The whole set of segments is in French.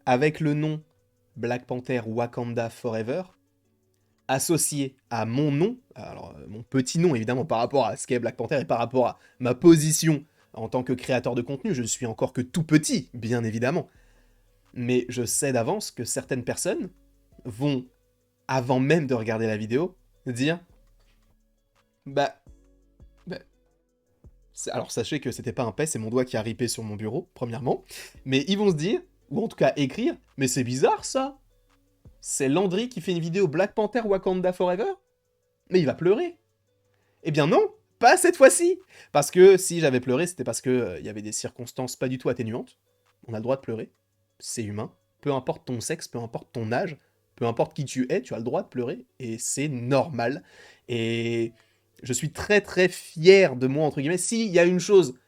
avec le nom Black Panther Wakanda Forever, associé à mon nom, alors mon petit nom évidemment par rapport à ce qu'est Black Panther et par rapport à ma position en tant que créateur de contenu, je suis encore que tout petit, bien évidemment. Mais je sais d'avance que certaines personnes vont, avant même de regarder la vidéo, dire bah, bah, alors sachez que c'était pas un pet, c'est mon doigt qui a ripé sur mon bureau, premièrement. Mais ils vont se dire, ou en tout cas écrire, mais c'est bizarre ça. C'est Landry qui fait une vidéo Black Panther Wakanda Forever. Mais il va pleurer. Eh bien non, pas cette fois-ci. Parce que si j'avais pleuré, c'était parce que y avait des circonstances pas du tout atténuantes. On a le droit de pleurer, c'est humain. Peu importe ton sexe, peu importe ton âge, peu importe qui tu es, tu as le droit de pleurer et c'est normal. Et je suis très très fier de moi, entre guillemets. S'il y a une chose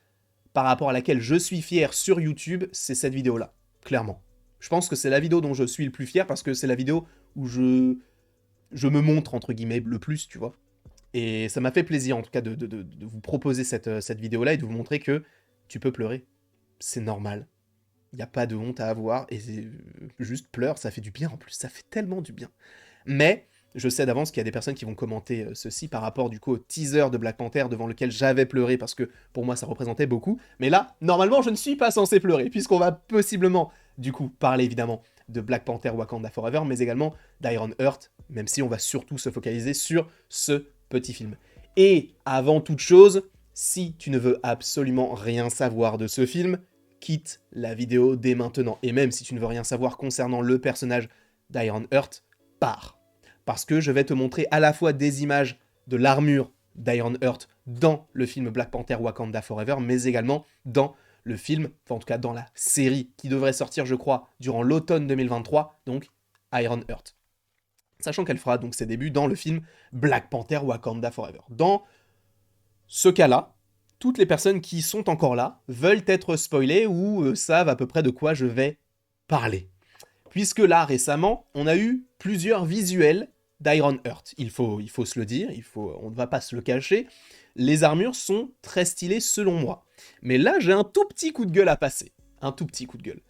par rapport à laquelle je suis fier sur YouTube, c'est cette vidéo-là, clairement. Je pense que c'est la vidéo dont je suis le plus fier parce que c'est la vidéo où je me montre, entre guillemets, le plus, tu vois. Et ça m'a fait plaisir, en tout cas, de vous proposer cette vidéo-là et de vous montrer que tu peux pleurer. C'est normal. Il n'y a pas de honte à avoir. Et juste pleure, ça fait du bien en plus. Ça fait tellement du bien. Mais je sais d'avance qu'il y a des personnes qui vont commenter ceci par rapport du coup au teaser de Black Panther devant lequel j'avais pleuré parce que pour moi ça représentait beaucoup. Mais là, normalement, je ne suis pas censé pleurer puisqu'on va possiblement du coup parler évidemment de Black Panther Wakanda Forever, mais également d'Iron Heart, même si on va surtout se focaliser sur ce petit film. Et avant toute chose, si tu ne veux absolument rien savoir de ce film, quitte la vidéo dès maintenant. Et même si tu ne veux rien savoir concernant le personnage d'Iron Heart, pars. Parce que je vais te montrer à la fois des images de l'armure d'Iron Heart dans le film Black Panther Wakanda Forever, mais également dans le film, enfin en tout cas dans la série qui devrait sortir, je crois, durant l'automne 2023, donc Iron Heart. Sachant qu'elle fera donc ses débuts dans le film Black Panther Wakanda Forever. Dans ce cas-là, toutes les personnes qui sont encore là veulent être spoilées ou savent à peu près de quoi je vais parler. Puisque là, récemment, on a eu plusieurs visuels d'Iron Heart. Il faut se le dire, on ne va pas se le cacher. Les armures sont très stylées selon moi. Mais là, j'ai un tout petit coup de gueule à passer. Un tout petit coup de gueule.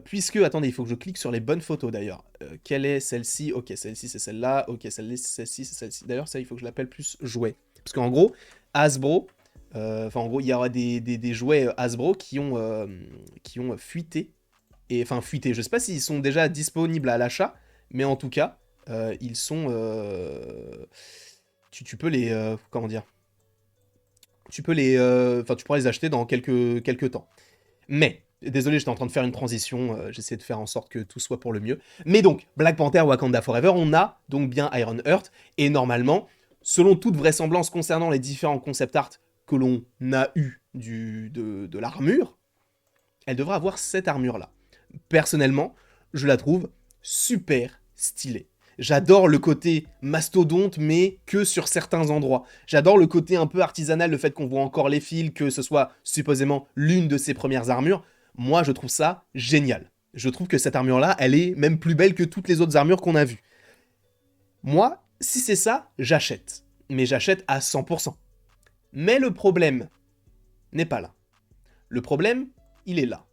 Puisque, attendez, il faut que je clique sur les bonnes photos d'ailleurs. Quelle est celle-ci? Ok, celle-ci c'est celle-là. Ok, celle-ci c'est celle-ci. D'ailleurs, ça, il faut que je l'appelle plus jouet. Parce qu'en gros, Hasbro, en gros, il y aura des jouets Hasbro qui ont fuité. Et enfin, fuité, je sais pas s'ils sont déjà disponibles à l'achat, mais en tout cas, ils sont. Tu peux les. Comment dire? Tu peux les. Enfin, tu pourras les acheter dans quelques temps. Mais, désolé, j'étais en train de faire une transition, j'essaie de faire en sorte que tout soit pour le mieux. Mais donc, Black Panther Wakanda Forever, on a donc bien Iron Heart, et normalement, selon toute vraisemblance concernant les différents concept art que l'on a eu de l'armure, elle devrait avoir cette armure-là. Personnellement, je la trouve super stylée. J'adore le côté mastodonte, mais que sur certains endroits. J'adore le côté un peu artisanal, le fait qu'on voit encore les fils, que ce soit supposément l'une de ses premières armures. Moi, je trouve ça génial. Je trouve que cette armure-là, elle est même plus belle que toutes les autres armures qu'on a vues. Moi, si c'est ça, j'achète. Mais j'achète à 100%. Mais le problème n'est pas là. Le problème, il est là.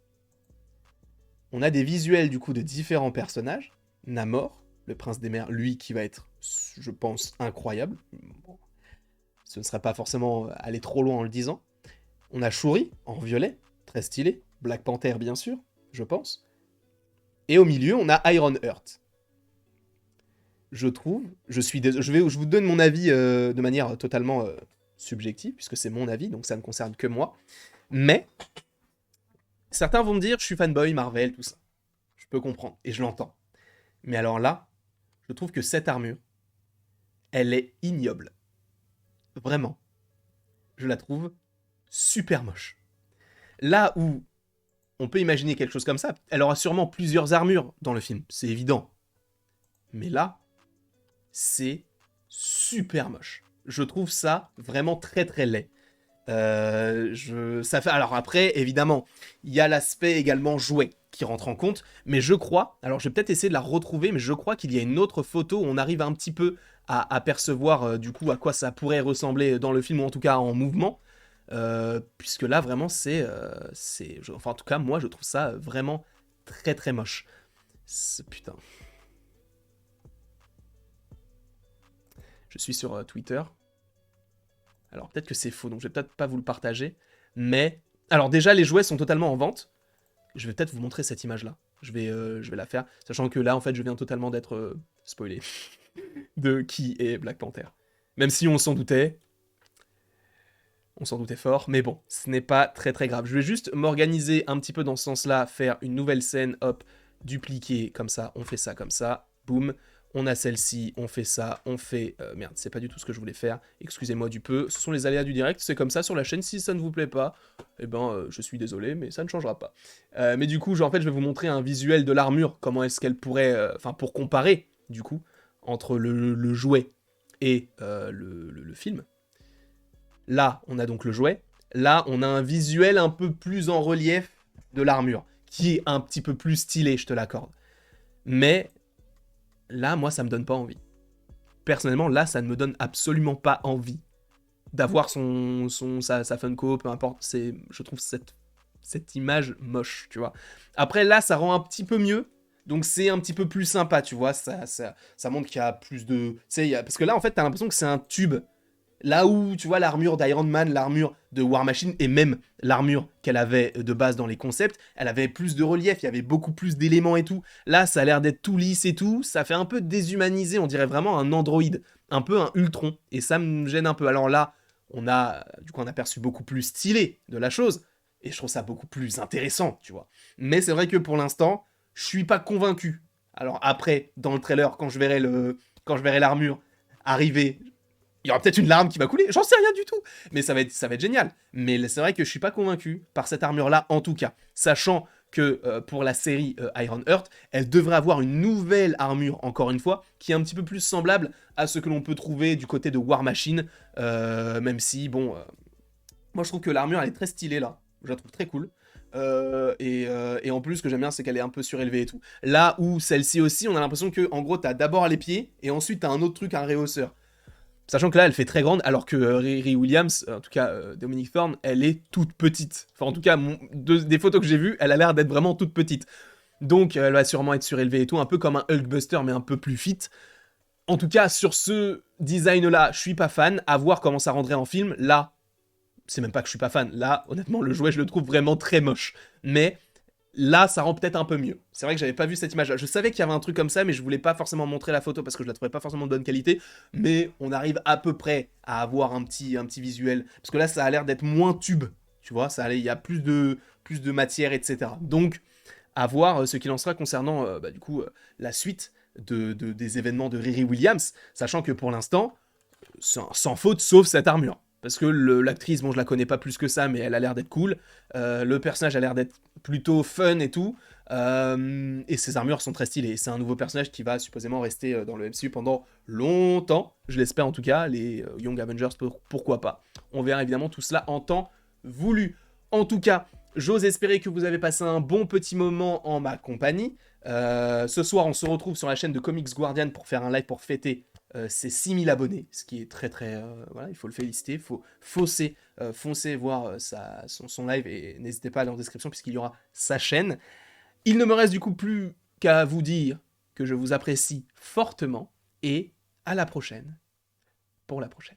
On a des visuels du coup de différents personnages. Namor, le prince des mers, lui qui va être, je pense, incroyable. Bon, ce ne serait pas forcément aller trop loin en le disant. On a Shuri en violet, très stylé. Black Panther bien sûr, je pense. Et au milieu, on a Iron Heart. Je trouve, je vous donne mon avis de manière totalement subjective, puisque c'est mon avis, donc ça ne concerne que moi. Mais certains vont me dire, je suis fanboy Marvel, tout ça. Je peux comprendre, et je l'entends. Mais alors là, je trouve que cette armure, elle est ignoble. Vraiment. Je la trouve super moche. Là où on peut imaginer quelque chose comme ça, elle aura sûrement plusieurs armures dans le film, c'est évident. Mais là, c'est super moche. Je trouve ça vraiment très très laid. Ça fait... Alors après, évidemment, il y a l'aspect également jouet qui rentre en compte, mais je crois, alors je vais peut-être essayer de la retrouver, mais je crois qu'il y a une autre photo où on arrive un petit peu à apercevoir du coup à quoi ça pourrait ressembler dans le film, ou en tout cas en mouvement, puisque là vraiment enfin en tout cas moi je trouve ça vraiment très très moche. Putain. Je suis sur Twitter. Alors peut-être que c'est faux, donc je vais peut-être pas vous le partager. Mais, alors déjà les jouets sont totalement en vente. Je vais peut-être vous montrer cette image-là. Je vais la faire, sachant que là en fait je viens totalement d'être spoilé de qui est Black Panther. Même si on s'en doutait fort, mais bon, ce n'est pas très très grave. Je vais juste m'organiser un petit peu dans ce sens-là, faire une nouvelle scène, hop, dupliquer comme ça, comme ça, boum. On a celle-ci, on fait ça, on fait... merde, c'est pas du tout ce que je voulais faire, excusez-moi du peu. Ce sont les aléas du direct, c'est comme ça sur la chaîne, si ça ne vous plaît pas, eh ben, je suis désolé, mais ça ne changera pas. Mais du coup, en fait, je vais vous montrer un visuel de l'armure, comment est-ce qu'elle pourrait... Enfin, pour comparer, du coup, entre le jouet et le film. Là, on a donc le jouet. Là, on a un visuel un peu plus en relief de l'armure, qui est un petit peu plus stylé, je te l'accorde. Mais là, moi, ça me donne pas envie. Personnellement, là, ça ne me donne absolument pas envie d'avoir sa Funko, peu importe. Je trouve cette image moche, tu vois. Après, là, ça rend un petit peu mieux. Donc c'est un petit peu plus sympa, tu vois. Ça montre qu'il y a plus de... Parce que là, en fait, t'as l'impression que c'est un tube. Là où, tu vois, l'armure d'Iron Man, l'armure de War Machine, et même l'armure qu'elle avait de base dans les concepts, elle avait plus de relief, il y avait beaucoup plus d'éléments et tout. Là, ça a l'air d'être tout lisse et tout, ça fait un peu déshumanisé, on dirait vraiment un androïde, un peu un Ultron, et ça me gêne un peu. Alors là, on a, du coup, un aperçu beaucoup plus stylé de la chose, et je trouve ça beaucoup plus intéressant, tu vois. Mais c'est vrai que pour l'instant, je suis pas convaincu. Alors après, dans le trailer, quand je verrai l'armure arriver, il y aura peut-être une larme qui va couler, j'en sais rien du tout, mais ça va être génial. Mais c'est vrai que je suis pas convaincu par cette armure-là, en tout cas, sachant que pour la série Iron Heart, elle devrait avoir une nouvelle armure, encore une fois, qui est un petit peu plus semblable à ce que l'on peut trouver du côté de War Machine, même si, bon, moi je trouve que l'armure, elle est très stylée, là, je la trouve très cool. Et en plus, ce que j'aime bien, c'est qu'elle est un peu surélevée et tout. Là où celle-ci aussi, on a l'impression que, en gros, t'as d'abord les pieds, et ensuite t'as un autre truc, un réhausseur. Sachant que là, elle fait très grande, alors que Riri Williams, en tout cas Dominique Thorne, elle est toute petite. Enfin, en tout cas, des photos que j'ai vues, elle a l'air d'être vraiment toute petite. Donc, elle va sûrement être surélevée et tout, un peu comme un Hulkbuster, mais un peu plus fit. En tout cas, sur ce design-là, je suis pas fan. À voir comment ça rendrait en film. Là, c'est même pas que je suis pas fan. Là, honnêtement, le jouet, je le trouve vraiment très moche. Mais là, ça rend peut-être un peu mieux. C'est vrai que j'avais pas vu cette image-là. Je savais qu'il y avait un truc comme ça, mais je voulais pas forcément montrer la photo parce que je la trouvais pas forcément de bonne qualité. Mais on arrive à peu près à avoir un petit visuel. Parce que là, ça a l'air d'être moins tube. Tu vois, il y a plus de matière, etc. Donc, à voir ce qu'il en sera concernant, du coup, la suite des événements de Riri Williams. Sachant que pour l'instant, sans faute, sauf cette armure. Parce que l'actrice, bon, je la connais pas plus que ça, mais elle a l'air d'être cool. Le personnage a l'air d'être plutôt fun et tout. Et ses armures sont très stylées. C'est un nouveau personnage qui va supposément rester dans le MCU pendant longtemps. Je l'espère en tout cas. Les Young Avengers, pourquoi pas. On verra évidemment tout cela en temps voulu. En tout cas, j'ose espérer que vous avez passé un bon petit moment en ma compagnie. Ce soir, on se retrouve sur la chaîne de Comics Guardian pour faire un live pour fêter ses 6000 abonnés, ce qui est très très... voilà, il faut le féliciter, il faut foncer voir son live et n'hésitez pas à aller en description puisqu'il y aura sa chaîne. Il ne me reste du coup plus qu'à vous dire que je vous apprécie fortement et à la prochaine pour la prochaine.